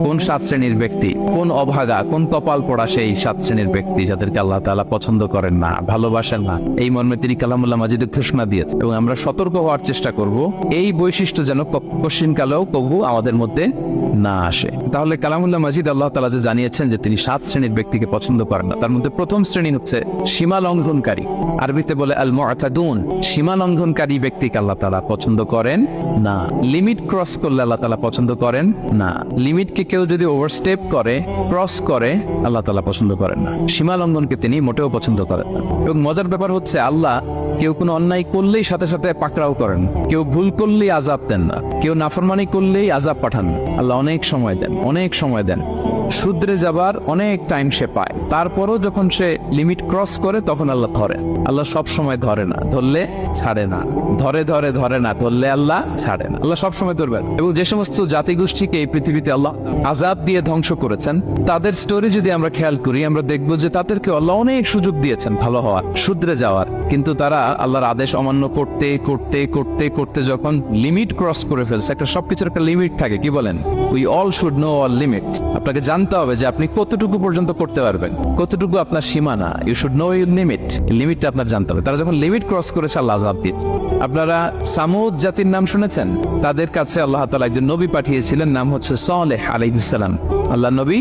কোন 7 শ্রেণীর ব্যক্তি, কোন অভাগা, কোন কপাল পোড়া সেই 7 শ্রেণীর ব্যক্তি যাদেরকে আল্লাহ তাআলা পছন্দ করেন না, ভালোবাসেন না। এই মর্মে তিনি কালামুল্লাহ মাজিদে ঘোষণা দিয়েছেন এবং আমরা সতর্ক হওয়ার চেষ্টা করব এই বৈশিষ্ট্য যেন কশিনকালেও কবু আমাদের মধ্যে না আসে। তাহলে কালামুল্লাহ মাজিদ আল্লাহ তাআলা যে জানিয়েছেন যে তিনি 7 শ্রেণীর ব্যক্তিকে পছন্দ করেন না, তার মধ্যে প্রথম শ্রেণী হচ্ছে সীমা লঙ্ঘনকারী। আরবিতে বলে আল মুআতাদুন। সীমা লঙ্ঘনকারী ব্যক্তিকে আল্লাহ তাআলা পছন্দ করেন না। লিমিট ক্রস করলে আল্লাহ তাআলা পছন্দ করেন না। লিমিটকে কেউ যদি ওভারস্টেপ করে, ক্রস করে, আল্লাহ তাআলা পছন্দ করেন না। সীমা লঙ্ঘনকে তিনি মোটেও পছন্দ করেন না। এবং মজার ব্যাপার হচ্ছে আল্লাহ কেউ কোনো অন্যায় করলেই সাথে সাথে পাকড়াও করেন, কেউ ভুল করলেই আযাব দেন না, কেউ নাফরমানি করলেই আযাব পাঠান না। আল্লাহ অনেক সময় দেন, অনেক সময় দেন। শুধরে যাবার অনেক টাইম সে পায়, তারপরও যখন সে লিমিট ক্রস করে তখন আল্লাহ ধরে। আল্লাহ সব সময় ধরে না, ধরলে ছাড়ে না। ধরে ধরে ধরে না, ধরলে আল্লাহ ছাড়ে না। আল্লাহ সব সময় ধরবেন। এবং যে সমস্ত জাতিগোষ্ঠীকে এই পৃথিবীতে আল্লাহ আযাব দিয়ে ধ্বংস করেছেন, তাদের স্টোরি যদি আমরা খেয়াল করি, আমরা দেখবো যে তাদেরকে আল্লাহ অনেক সুযোগ দিয়েছেন ভালো হওয়ার, শুধরে যাওয়ার। কিন্তু তারা আল্লাহর আদেশ অমান্য করতে করতে করতে করতে যখন লিমিট ক্রস করে ফেলছে, একটা সবকিছুর একটা লিমিট থাকে, কি বলেন? We all should know all limit. আপনাকে জানতে হবে যে আপনি কতটুকু পর্যন্ত করতে পারবেন, কতটুকু আপনার সীমানা। You should know your limit. এই লিমিটটা আপনার জানতে হবে। তারা যখন লিমিট ক্রস করেছে আল্লাহ আযাব দিয়েছে। আপনারা সামুদ জাতির নাম শুনেছেন? তাদের কাছে আল্লাহ তাআলা একজন নবী পাঠিয়েছিলেন, নাম হচ্ছে সালেহ আলাইহিস সালাম। আল্লাহ নবী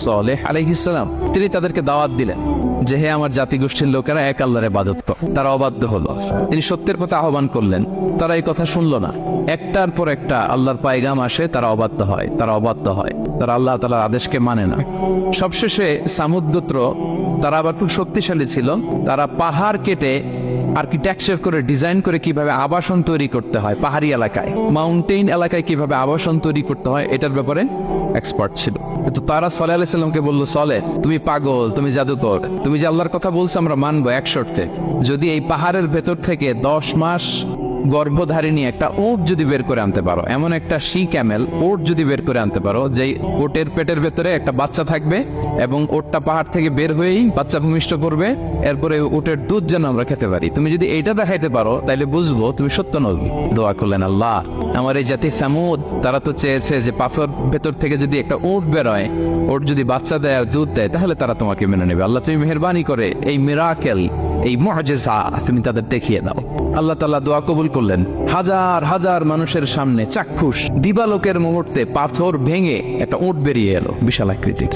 সালেহ আলাইহিস সালাম, তিনি তাদেরকে দাওয়াত দিলেন যে হে আমার জাতিগোষ্ঠীর লোকেরা, এক আল্লাহর ইবাদত করো। তারা অবাধ্য হলো। তিনি সত্যের পথে আহ্বান করলেন, তারা এই কথা শুনলো না। একটার পর একটা আল্লাহর পায়গাম আসে, তারা অবাধ্য হয়, তারা অবাধ্য হয়, তারা আল্লাহ তাআলার আদেশকে মানে না। সবশেষে সামুদ গোত্র, তারা আবার খুব শক্তিশালী ছিল। তারা পাহাড় কেটে আর্কিটেকচার করে, ডিজাইন করে কিভাবে আবাসন তৈরি করতে হয় পাহাড়ি এলাকায়, মাউন্টেইন এলাকায় কিভাবে আবাসন তৈরি করতে হয়, এটার ব্যাপারে এক্সপার্ট ছিল। তো তারা সালেহ আলাইহিস সালামকে বলল, সালেহ তুমি পাগল, তুমি জাদুকর, তুমি যে আল্লাহর কথা বলছো আমরা মানবো এক শর্তে, যদি এই পাহাড়ের ভেতর থেকে 10 মাস গর্ভধারিণী একটা উট যদি বের করে আনতে পারো, এমন একটা শি ক্যামেল উট যদি বের করে আনতে পারো, যেই উটের পেটের ভেতরে একটা বাচ্চা থাকবে এবং উটটা পাহাড় থেকে বের হয়েই বাচ্চা ভূমিষ্ঠ করবে, এরপরে উটের দুধ যেন আমরা খেতে পারি, তুমি যদি এইটা দেখাইতে পারো তাইলে বুঝবো তুমি সত্য নবী। দোয়া করলেন, আল্লাহ আমার এই জাতি সামুদ, তারা তো চেয়েছে যে পাথর ভেতর থেকে যদি একটা উট বেরোয়, উট যদি বাচ্চা দেয় আর দুধ দেয়, তাহলে তারা তোমাকে মেনে নেবে। আল্লাহ তুমি মেহেরবানি করে এই মিরাকেল, এই মুআজিজা তুমি তাদের দেখিয়ে দাও। আল্লাহ তাআলা দোয়া কবুল করলেন। হাজার হাজার মানুষের সামনে চাক্ষুষ দিবালোকের মুহূর্তে পাথর ভেঙে একটা উট বেরিয়ে এলো, বিশাল আকৃতির।